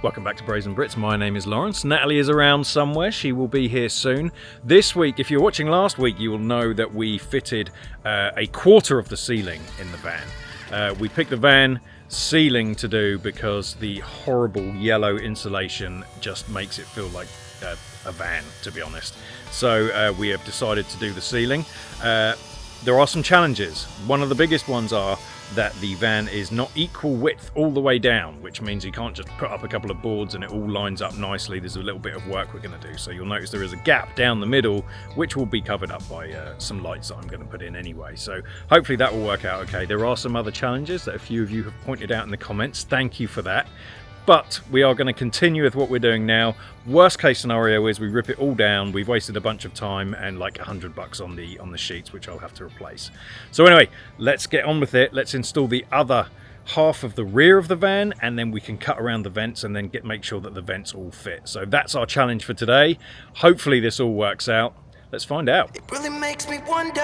Welcome back to Brazen Brits. My name is Lawrence. Natalie is around somewhere. She will be here soon. This week, if you're watching last week, you will know that we fitted a quarter of the ceiling in the van. We picked the van ceiling to do because the horrible yellow insulation just makes it feel like a van, to be honest. So we have decided to do the ceiling. There are some challenges. One of the biggest ones are that the van is not equal width all the way down, which means you can't just put up a couple of boards and it all lines up nicely. There's a little bit of work we're going to do. So you'll notice there is a gap down the middle, which will be covered up by some lights that I'm going to put in anyway. So hopefully that will work out okay. There are some other challenges that a few of you have pointed out in the comments. Thank you for that. But we are going to continue with what we're doing now. Worst case scenario is we rip it all down. We've wasted a bunch of time and like $100 on the sheets, which I'll have to replace. So anyway, let's get on with it. Let's install the other half of the rear of the van, and then we can cut around the vents and then make sure that the vents all fit. So that's our challenge for today. Hopefully this all works out. Let's find out. It really makes me wonder.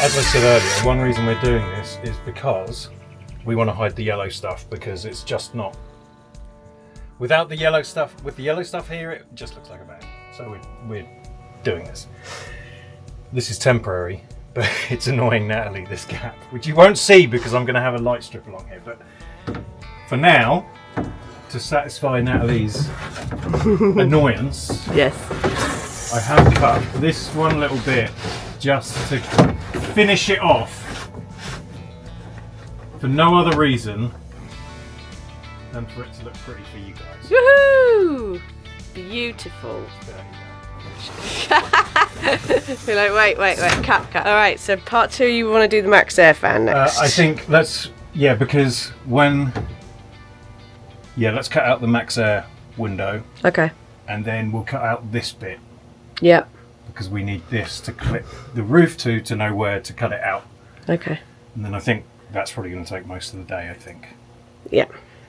As I said earlier, one reason we're doing this is because we want to hide the yellow stuff, because it's just not... Without the yellow stuff, with the yellow stuff here, it just looks like a van. So we're doing this. This is temporary, but it's annoying Natalie, this gap, which you won't see because I'm going to have a light strip along here. But for now, to satisfy Natalie's annoyance, yes, I have cut this one little bit just to finish it off, for no other reason than for it to look pretty for you guys. Woohoo! Beautiful. You're like, wait, cut. All right, so part 2, you want to do the MaxxAir fan next? I think let's because let's cut out the MaxxAir window. Okay. And then we'll cut out this bit. Yep. Because we need this to clip the roof to know where to cut it out. Okay. And then I think that's probably going to take most of the day, I think. Yeah.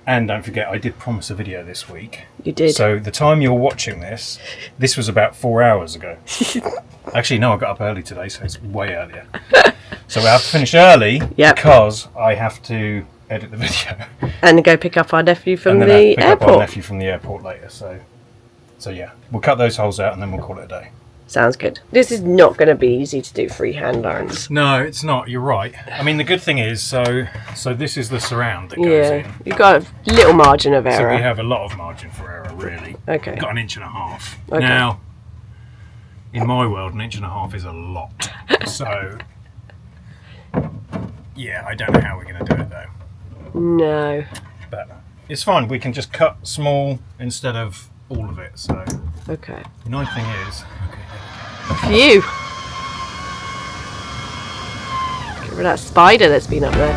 And don't forget, I did promise a video this week. You did. So the time you're watching this was about 4 hours ago. Actually, no, I got up early today, so it's way earlier. So we have to finish early because I have to edit the video. And go pick up our nephew from the pick airport. Up our nephew from the airport later. So yeah, we'll cut those holes out and then we'll call it a day. Sounds good. This is not going to be easy to do freehand, Lawrence. No, it's not. You're right. I mean, the good thing is, so this is the surround that goes in. You've got a little margin of error. So we have a lot of margin for error, really. Okay. We've got 1.5 inches. Okay. Now, in my world, 1.5 inches is a lot. So, yeah, I don't know how we're going to do it, though. No. But it's fine. We can just cut small instead of all of it. So. Okay. The nice thing is... Phew! Get rid of that spider that's been up there.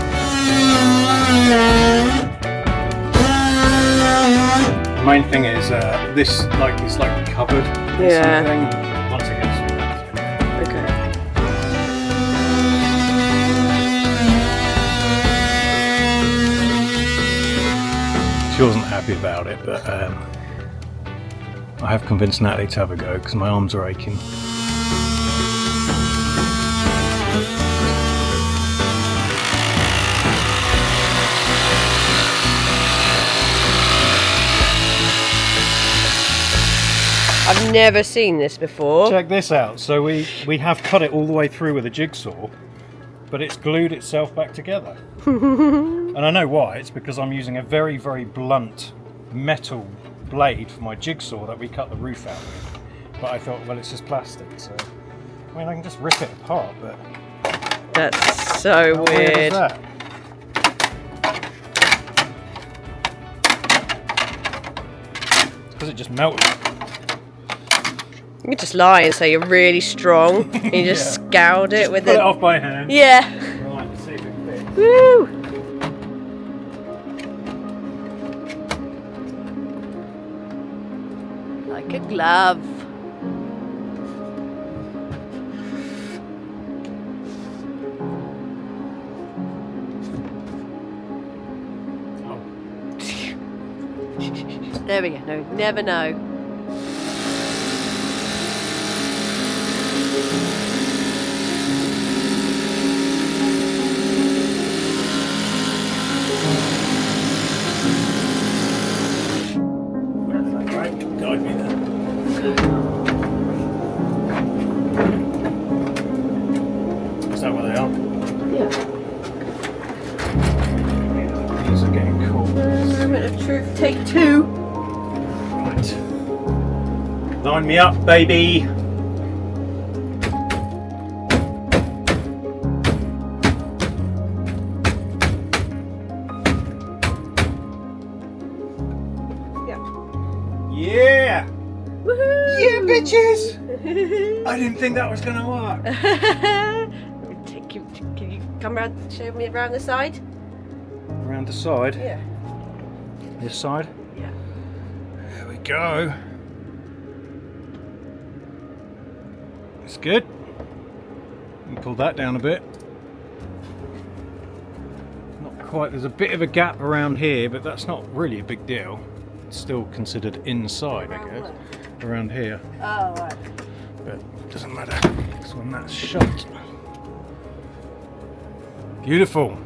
The main thing is this is like covered or something. Once it gets through that. Okay. She wasn't happy about it, but I have convinced Natalie to have a go because my arms are aching. I've never seen this before. Check this out. So we have cut it all the way through with a jigsaw, but it's glued itself back together. And I know why. It's because I'm using a very, very blunt metal blade for my jigsaw that we cut the roof out with. But I thought, well, it's just plastic, so I mean, I can just rip it apart, but that's so how weird is that? It's because it just melted. You could just lie and say you're really strong and you just scoured it with it off by hand. Yeah. Right, let's see if it fits. Woo! Like a glove. There we go. No, never know. Guide me there. Is that where they are? Yeah. These are getting cool. Moment of truth, take 2. Right. Line me up, baby. Yeah! Woohoo! Yeah, bitches! I didn't think that was gonna work. Can you come around, show me around the side? Around the side? Yeah. This side? Yeah. There we go. That's good. You can pull that down a bit. Not quite, there's a bit of a gap around here, but that's not really a big deal. It's still considered inside, I guess. Around here. Oh, right. But it doesn't matter. It's when that's shut. Beautiful.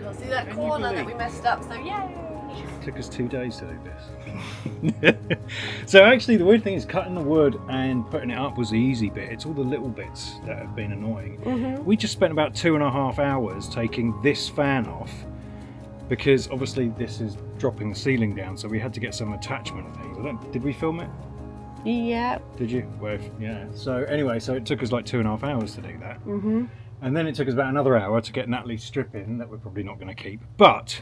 Can't see that corner that we messed up, so yay! It took us 2 days to do this. So actually the weird thing is cutting the wood and putting it up was the easy bit. It's all the little bits that have been annoying. We just spent about 2.5 hours taking this fan off because obviously this is dropping the ceiling down, so we had to get some attachment things. Did we film it? Yeah. Did you? Well, yeah. So anyway, so it took us like 2.5 hours to do that. And then it took us about another hour to get Natalie's strip in that we're probably not going to keep. But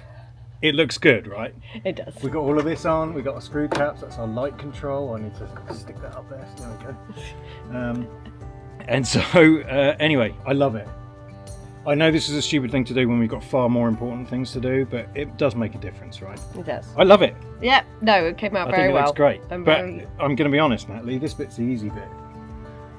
it looks good, right? It does. We got all of this on. We got our screw caps. That's our light control. I need to stick that up there. There we go. And so anyway, I love it. I know this is a stupid thing to do when we've got far more important things to do, but it does make a difference, right? It does. I love it. Yeah. No, it came out very well. I think it looks great. I'm But I'm going to be honest, Natalie. This bit's the easy bit.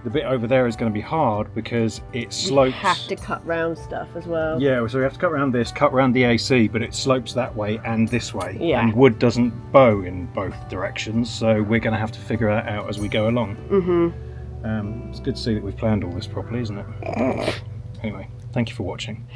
The bit over there is going to be hard because it slopes. You have to cut round stuff as well. Yeah, so we have to cut around this, cut around the AC, but it slopes that way and this way. Yeah. And wood doesn't bow in both directions, so we're going to have to figure that out as we go along. It's good to see that we've planned all this properly, isn't it? Anyway, thank you for watching.